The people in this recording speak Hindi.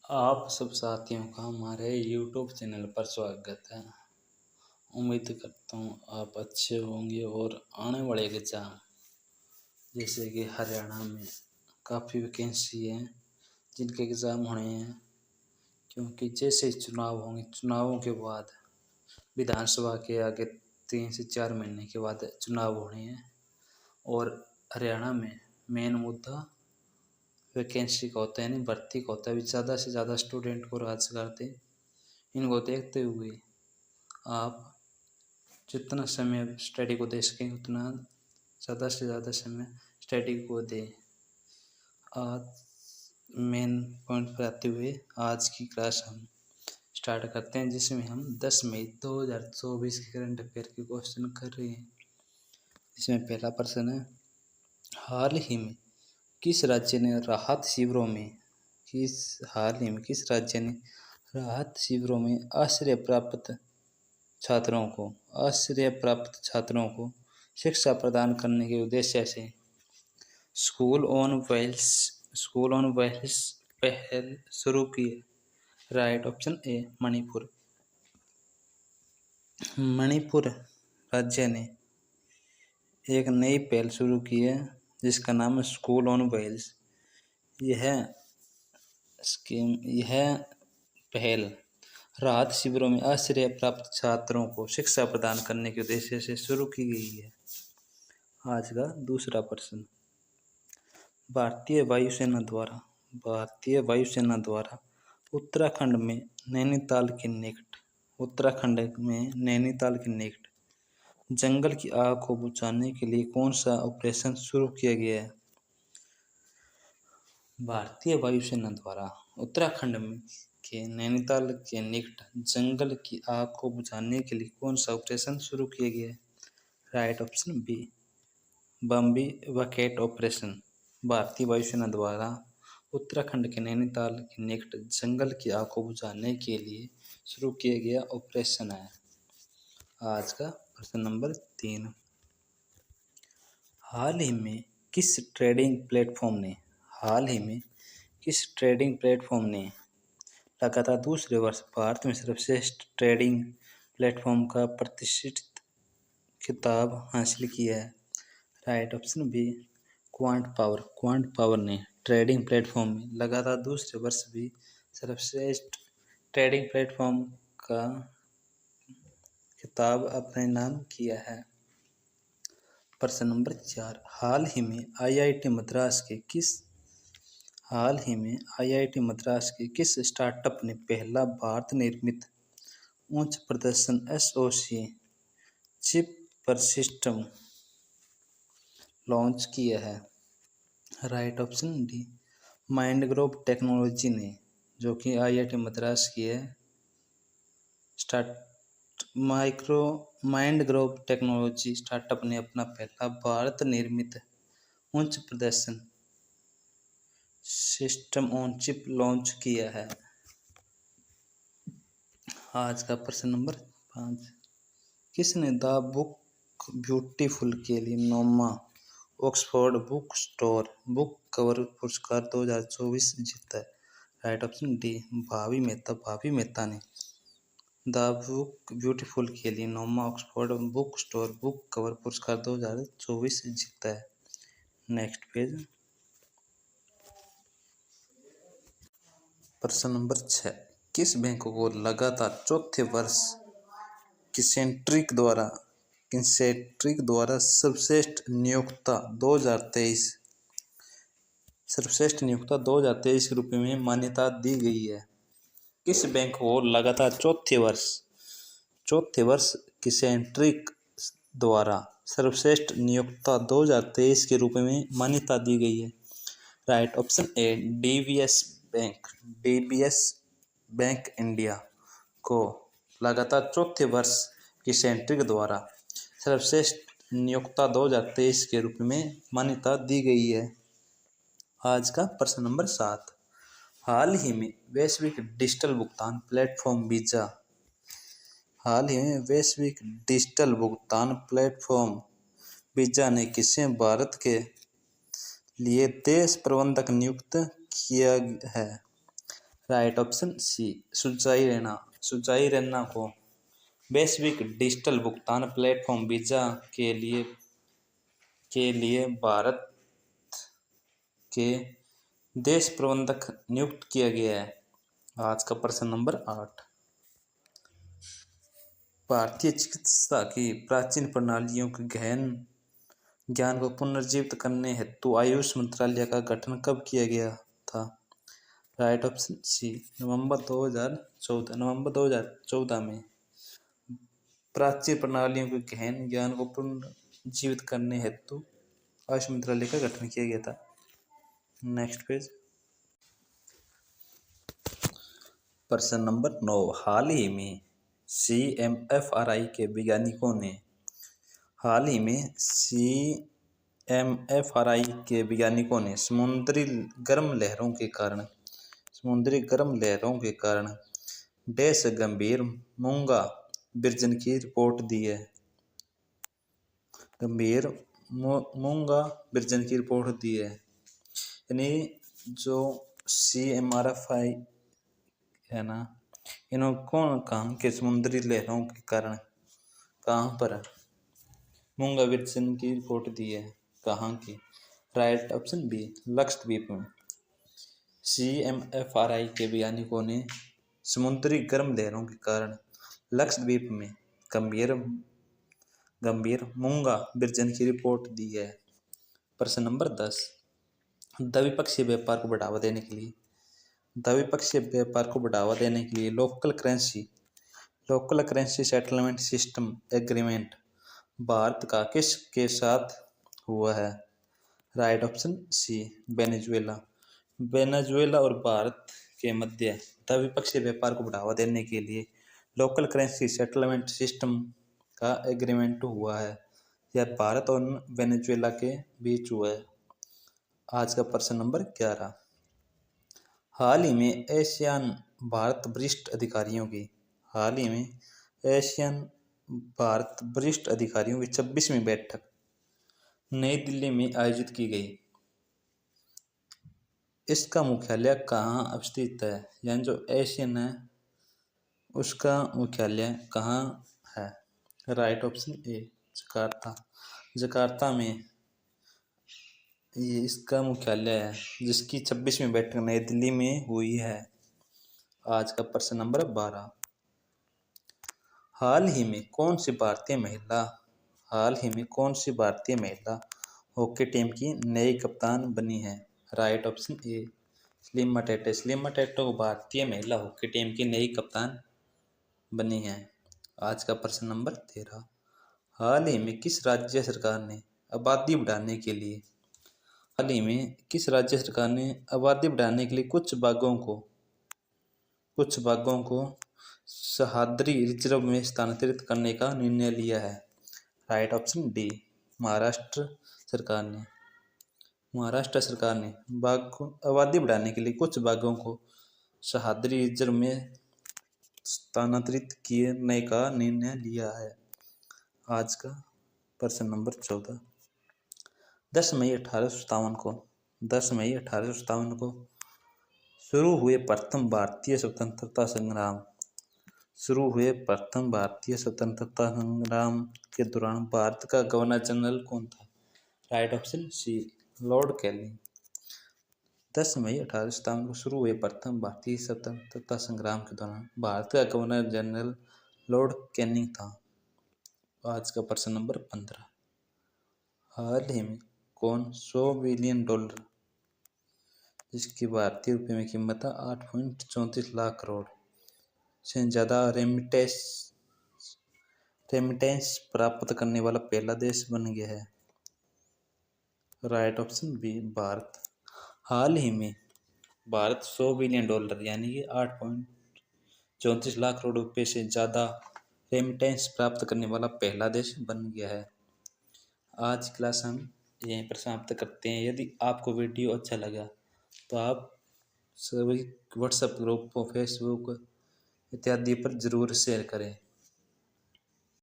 आप सब साथियों का हमारे YouTube चैनल पर स्वागत है। उम्मीद करता हूँ आप अच्छे होंगे और आने वाले एग्जाम जैसे कि हरियाणा में काफ़ी वैकेंसी हैं जिनके एग्ज़ाम होने हैं, क्योंकि जैसे ही चुनाव होंगे, चुनावों के बाद विधानसभा के आगे 3 से 4 महीने के बाद चुनाव होने हैं और हरियाणा में मेन मुद्दा वैकेंसी का होता है, यानी भर्ती का होता है। ज़्यादा से ज़्यादा स्टूडेंट को रोजगार दें। इनको देखते हुए आप जितना समय स्टडी को दे सकें उतना ज़्यादा से ज़्यादा समय स्टडी को दें। आज मेन पॉइंट पर आते हुए आज की क्लास हम स्टार्ट करते हैं, जिसमें हम 10 मई 2024 के करंट अफेयर के क्वेश्चन कर रहे हैं। इसमें पहला प्रश्न है, हाल ही में किस राज्य ने राहत शिविरों में आश्रय प्राप्त छात्रों को शिक्षा प्रदान करने के उद्देश्य से स्कूल ऑन व्हील्स पहल शुरू की है? Right option A Manipur. Manipur राज्य ने एक नई पहल शुरू की है जिसका नाम है स्कूल ऑन व्हील्स। यह पहल राहत शिविरों में आश्रय प्राप्त छात्रों को शिक्षा प्रदान करने के उद्देश्य से शुरू की गई है। आज का दूसरा प्रश्न, भारतीय वायुसेना द्वारा उत्तराखंड में नैनीताल के निकट जंगल की आग को बुझाने के लिए कौन सा ऑपरेशन शुरू किया गया है? भारतीय वायुसेना द्वारा उत्तराखंड के नैनीताल के निकट जंगल की आग को बुझाने के लिए कौन सा ऑपरेशन शुरू किया गया है? Right option B Bambi bucket operation. भारतीय वायुसेना द्वारा उत्तराखंड के नैनीताल के निकट जंगल की आग को बुझाने के लिए शुरू किया गया ऑपरेशन है। आज का प्रश्न नंबर 3, हाल ही में किस ट्रेडिंग प्लेटफॉर्म ने लगातार दूसरे वर्ष भारत में सर्वश्रेष्ठ ट्रेडिंग प्लेटफॉर्म का प्रतिष्ठित खिताब हासिल किया है? Right option B quant power ने ट्रेडिंग प्लेटफॉर्म में लगातार दूसरे वर्ष भी सर्वश्रेष्ठ ट्रेडिंग प्लेटफॉर्म का खिताब अपने नाम किया है। प्रश्न नंबर 4, हाल ही में आईआईटी मद्रास के किस स्टार्टअप ने पहला भारत निर्मित उच्च प्रदर्शन SoC चिप पर सिस्टम लॉन्च किया है? राइट ऑप्शन डी माइंडग्रोव टेक्नोलॉजी ने, जो कि आईआईटी मद्रास की है। माइंडग्रोव टेक्नोलॉजी स्टार्टअप ने अपना पहला भारत निर्मित उच्च प्रदर्शन सिस्टम ऑन चिप लॉन्च किया है। आज का प्रश्न नंबर 5, किसने द बुक ब्यूटीफुल के लिए Noma Oxford book store book cover पुरस्कार 2024 जीता है? राइट ऑप्शन डी भावी मेहता ने द बुक ब्यूटीफुल के लिए Noma Oxford book store book cover पुरस्कार 2024 जीता है। नेक्स्ट पेज, प्रश्न नंबर 6, किस बैंक को लगातार चौथे वर्ष किसेंट्रिक द्वारा सर्वश्रेष्ठ नियोक्ता 2023 के रूप में मान्यता दी गई है? किस बैंक को लगातार चौथे वर्ष किसेंट्रिक द्वारा सर्वश्रेष्ठ नियोक्ता 2023 के रूप में मान्यता दी गई है? Right option A DBS bank India को लगातार चौथे वर्ष किसेंट्रिक द्वारा सर्वश्रेष्ठ नियोक्ता 2023 के रूप में मान्यता दी गई है। आज का प्रश्न नंबर 7, हाल ही में वैश्विक डिजिटल भुगतान प्लेटफॉर्म वीजा ने किसे भारत के लिए देश प्रबंधक नियुक्त किया है? राइट ऑप्शन सी सुचाई रहना को वैश्विक डिजिटल भुगतान प्लेटफॉर्म वीजा के लिए भारत के देश प्रबंधक नियुक्त किया गया है। आज का प्रश्न नंबर 8। भारतीय चिकित्सा की प्राचीन प्रणालियों के गहन ज्ञान को पुनर्जीवित करने हेतु आयुष मंत्रालय का गठन कब किया गया था? राइट ऑप्शन सी नवंबर 2014 में प्राचीन प्रणालियों के गहन ज्ञान को पुनर्जीवित करने हेतु आयुष मंत्रालय का गठन किया गया था। Next page. प्रश्न नंबर 9। हाल ही में CMFRI के वैज्ञानिकों ने समुद्री गर्म लहरों के कारण डैश गंभीर मूंगा विरजन की रिपोर्ट दी है। यानी जो CMFRI है ना, इन्होंने कौन कहा कि समुद्री लहरों के कारण कहाँ पर मूंगा विरजन की रिपोर्ट दी है, कहाँ की? राइट ऑप्शन बी लक्षद्वीप में। CMFRI के वैज्ञानिकों ने समुद्री गर्म लहरों के कारण लक्षद्वीप में गंभीर मूंगा विरजन की रिपोर्ट दी है। प्रश्न नंबर 10। द्विपक्षीय व्यापार को बढ़ावा देने के लिए local currency settlement system agreement Bharat का किसके साथ हुआ है? राइट ऑप्शन सी वेनेजुएला और भारत के मध्य द्विपक्षीय व्यापार को बढ़ावा देने के लिए लोकल करेंसी सेटलमेंट सिस्टम का एग्रीमेंट हुआ है। यह भारत और वेनेजुएला के बीच हुआ है। आज का प्रश्न नंबर 11। हाल ही में एशियन भारत वरिष्ठ अधिकारियों की 26वीं बैठक नई दिल्ली में आयोजित की गई। इसका मुख्यालय कहाँ अवस्थित है? यानी जो एशियन है उसका मुख्यालय कहाँ है? राइट ऑप्शन ए जकार्ता में ये इसका मुख्यालय है, जिसकी 26वीं बैठक नई दिल्ली में हुई है। आज का प्रश्न नंबर 12। हाल ही में कौन सी भारतीय महिला हॉकी टीम की नई कप्तान बनी है? राइट ऑप्शन ए स्लिमा टेटो भारतीय महिला हॉकी टीम की नई कप्तान बनी है। आज का प्रश्न नंबर 13। हाल ही में किस राज्य सरकार ने आबादी बढ़ाने के लिए कुछ बाघों को सह्याद्री रिजर्व में स्थानांतरित करने का निर्णय लिया है? राइट ऑप्शन डी महाराष्ट्र सरकार ने आबादी बढ़ाने के लिए कुछ बाघों को सह्याद्री रिजर्व में स्थानांतरित करने का निर्णय लिया है। आज का प्रश्न नंबर 14। 10 मई 1857 को शुरू हुए प्रथम भारतीय स्वतंत्रता संग्राम के दौरान भारत का गवर्नर जनरल कौन था? Right option C Lord Canning. 10 मई 1857 को शुरू हुए प्रथम भारतीय स्वतंत्रता संग्राम के दौरान भारत का गवर्नर जनरल लॉर्ड कैनिंग था। आज का प्रश्न नंबर 15। हाल ही में कौन $100 बिलियन जिसकी भारतीय रुपये में कीमत है 8.34 लाख करोड़ से ज़्यादा रेमिटेंस प्राप्त करने वाला पहला देश बन गया है? Right option B Bharat. हाल ही में भारत $100 बिलियन यानी कि 8.34 लाख करोड़ रुपये से ज़्यादा रेमिटेंस प्राप्त करने वाला पहला देश बन गया है। आज क्लास हम यहीं पर समाप्त करते हैं। यदि आपको वीडियो अच्छा लगा तो आप सभी व्हाट्सएप ग्रुप, फेसबुक इत्यादि पर ज़रूर शेयर करें।